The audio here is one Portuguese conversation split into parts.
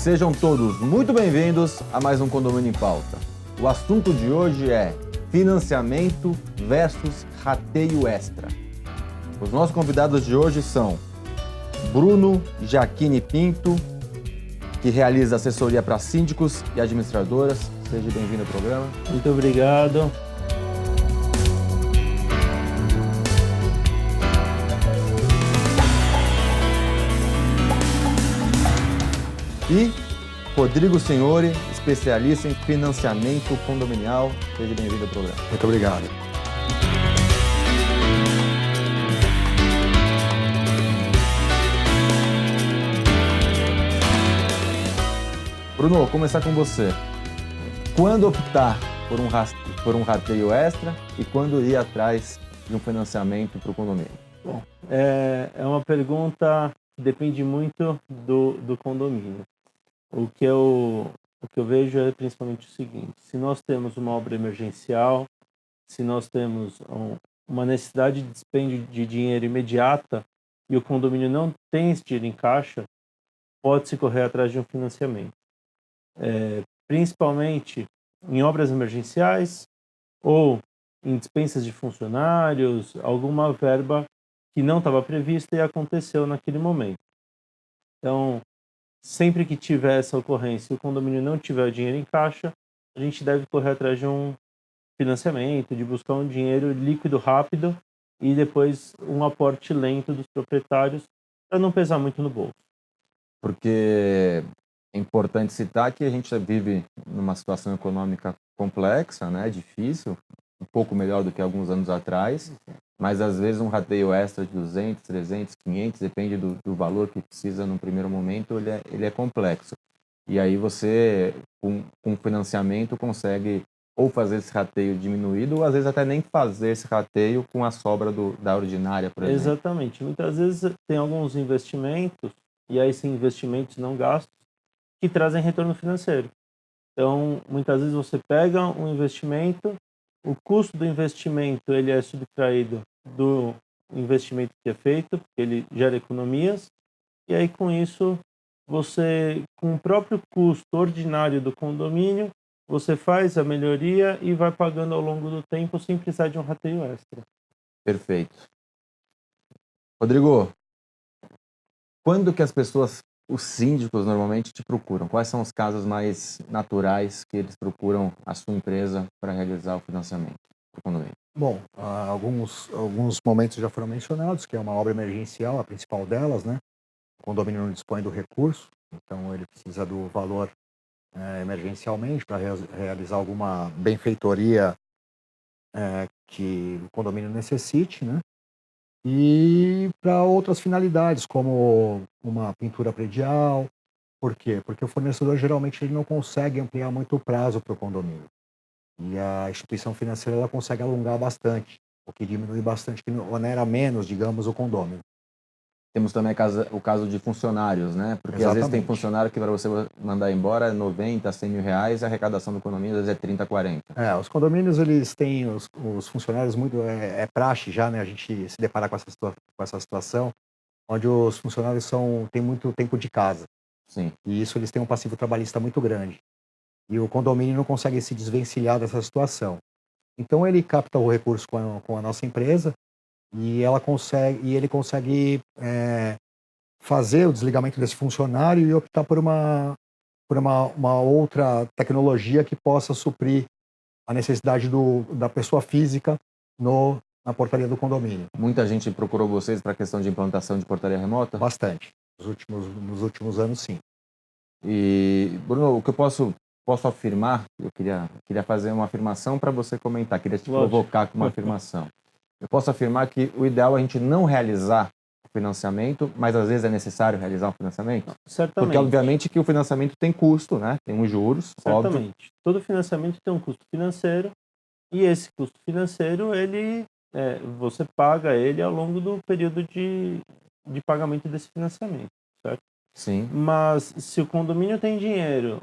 Sejam todos muito bem-vindos a mais um Condomínio em Pauta. O assunto de hoje é financiamento versus rateio extra. Os nossos convidados de hoje são Bruno Giacchini Pinto, que realiza assessoria para síndicos e administradoras. Seja bem-vindo ao programa. Muito obrigado. E Rodrigo Senhori, especialista em financiamento condominial. Seja bem-vindo ao programa. Muito obrigado. Bruno, vou começar com você. Quando optar por um rateio extra e quando ir atrás de um financiamento para o condomínio? Bom, é uma pergunta que depende muito do condomínio. O que eu vejo é principalmente o seguinte: se nós temos uma obra emergencial, se nós temos uma necessidade de dispêndio de dinheiro imediata e o condomínio não tem esse dinheiro em caixa, pode-se correr atrás de um financiamento. Principalmente em obras emergenciais ou em dispensas de funcionários, alguma verba que não estava prevista e aconteceu naquele momento. Então, sempre que tiver essa ocorrência e o condomínio não tiver o dinheiro em caixa, a gente deve correr atrás de um financiamento, de buscar um dinheiro líquido rápido e depois um aporte lento dos proprietários para não pesar muito no bolso. Porque é importante citar que a gente vive numa situação econômica complexa, né, difícil, um pouco melhor do que alguns anos atrás, mas às vezes um rateio extra de 200, 300, 500, depende do valor que precisa no primeiro momento, ele é complexo. E aí você, com financiamento, consegue ou fazer esse rateio diminuído, ou às vezes até nem fazer esse rateio com a sobra da ordinária, por exemplo. Exatamente. Muitas vezes tem alguns investimentos, e aí sim investimentos não gastos, que trazem retorno financeiro. Então, muitas vezes você pega um investimento, o custo do investimento ele é subtraído do investimento que é feito, porque ele gera economias, e aí com isso, você, com o próprio custo ordinário do condomínio, você faz a melhoria e vai pagando ao longo do tempo sem precisar de um rateio extra. Perfeito. Rodrigo, quando que os síndicos normalmente te procuram? Quais são os casos mais naturais que eles procuram a sua empresa para realizar o financiamento do condomínio? Bom, alguns momentos já foram mencionados, que é uma obra emergencial, a principal delas, né? O condomínio não dispõe do recurso, então ele precisa do valor emergencialmente para realizar alguma benfeitoria que o condomínio necessite, né? E para outras finalidades, como uma pintura predial. Por quê? Porque o fornecedor geralmente ele não consegue ampliar muito o prazo para o condomínio. E a instituição financeira ela consegue alongar bastante, o que diminui bastante, que onera menos, digamos, o condomínio. Temos também o caso de funcionários, né? Porque às vezes tem Exatamente. funcionário que para você mandar embora é 90, 100 mil reais, e a arrecadação do condomínio às vezes é 30, 40. Os condomínios, eles têm os funcionários muito... É praxe já, né? A gente se deparar com essa situação, onde os funcionários têm muito tempo de casa. Sim. E isso eles têm um passivo trabalhista muito grande. E o condomínio não consegue se desvencilhar dessa situação. Então ele capta o recurso com a nossa empresa e ele consegue fazer o desligamento desse funcionário e optar por uma outra tecnologia que possa suprir a necessidade da pessoa física na portaria do condomínio. Muita gente procurou vocês para a questão de implantação de portaria remota? Bastante. Nos últimos anos, sim. E, Bruno, o que eu posso afirmar, eu queria fazer uma afirmação para você comentar, queria te provocar com uma afirmação. Eu posso afirmar que o ideal é a gente não realizar o financiamento, mas às vezes é necessário realizar um financiamento? Certamente. Porque, obviamente, que o financiamento tem custo, né? Tem uns juros, certamente. óbvio. Todo financiamento tem um custo financeiro e esse custo financeiro, você paga ele ao longo do período de pagamento desse financiamento, certo? Sim. Mas se o condomínio tem dinheiro,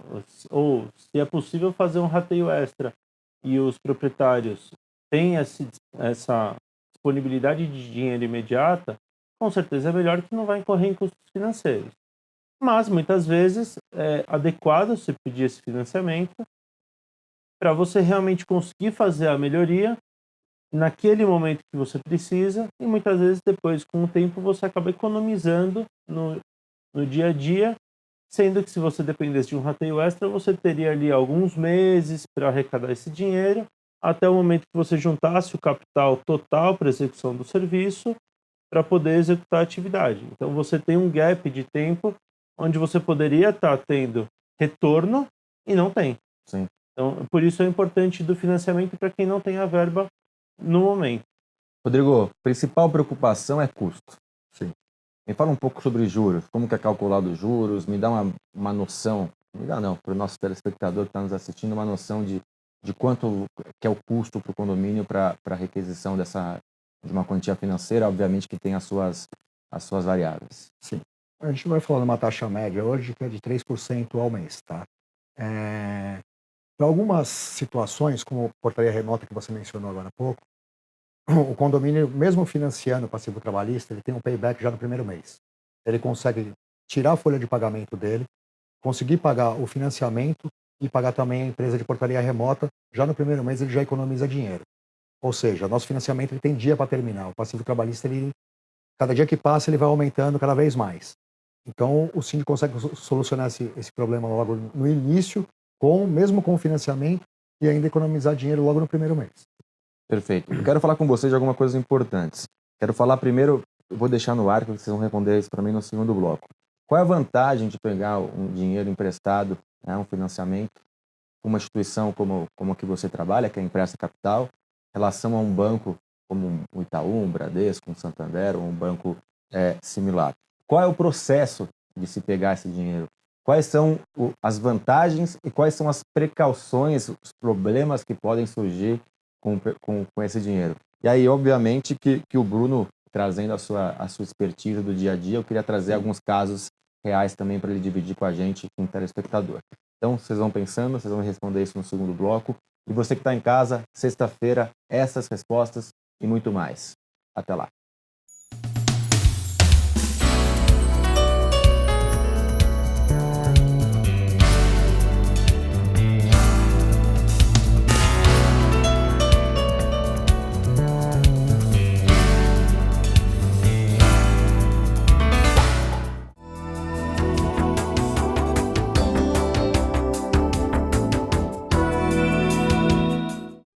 ou se é possível fazer um rateio extra e os proprietários têm essa disponibilidade de dinheiro imediata, com certeza é melhor que não vai incorrer em custos financeiros. Mas, muitas vezes, é adequado você pedir esse financiamento para você realmente conseguir fazer a melhoria naquele momento que você precisa, e muitas vezes depois, com o tempo, você acaba economizando no dia a dia, sendo que se você dependesse de um rateio extra, você teria ali alguns meses para arrecadar esse dinheiro, até o momento que você juntasse o capital total para execução do serviço, para poder executar a atividade. Então você tem um gap de tempo onde você poderia estar tendo retorno e não tem. Sim. Então, por isso é importante do financiamento para quem não tem a verba no momento. Rodrigo, principal preocupação é custo. Sim. Me fala um pouco sobre juros, como que é calculado os juros, me dá uma noção, me dá não, para o nosso telespectador que está nos assistindo, uma noção de quanto que é o custo para o condomínio para a requisição de uma quantia financeira, obviamente que tem as suas variáveis. Sim. A gente vai falar de uma taxa média hoje que é de 3% ao mês, tá? Para algumas situações, como portaria remota que você mencionou agora há pouco, o condomínio, mesmo financiando o passivo trabalhista, ele tem um payback já no primeiro mês. Ele consegue tirar a folha de pagamento dele, conseguir pagar o financiamento e pagar também a empresa de portaria remota. Já no primeiro mês ele já economiza dinheiro. Ou seja, nosso financiamento ele tem dia para terminar. O passivo trabalhista, ele, cada dia que passa, ele vai aumentando cada vez mais. Então, o síndico consegue solucionar esse problema logo no início, mesmo com o financiamento, e ainda economizar dinheiro logo no primeiro mês. Perfeito. Eu quero falar com vocês de algumas coisas importantes. Quero falar primeiro, eu vou deixar no ar, que vocês vão responder isso para mim no segundo bloco. Qual é a vantagem de pegar um dinheiro emprestado, né, um financiamento, uma instituição como a que você trabalha, que é a Empresta Capital, em relação a um banco como o Itaú, um Bradesco, um Santander, ou um banco similar? Qual é o processo de se pegar esse dinheiro? Quais são as vantagens e quais são as precauções, os problemas que podem surgir com esse dinheiro? E aí, obviamente, que o Bruno, trazendo a sua expertise do dia a dia, eu queria trazer alguns casos reais também para ele dividir com a gente, com o telespectador. Então, vocês vão pensando, vocês vão responder isso no segundo bloco. E você que está em casa, sexta-feira, essas respostas e muito mais. Até lá.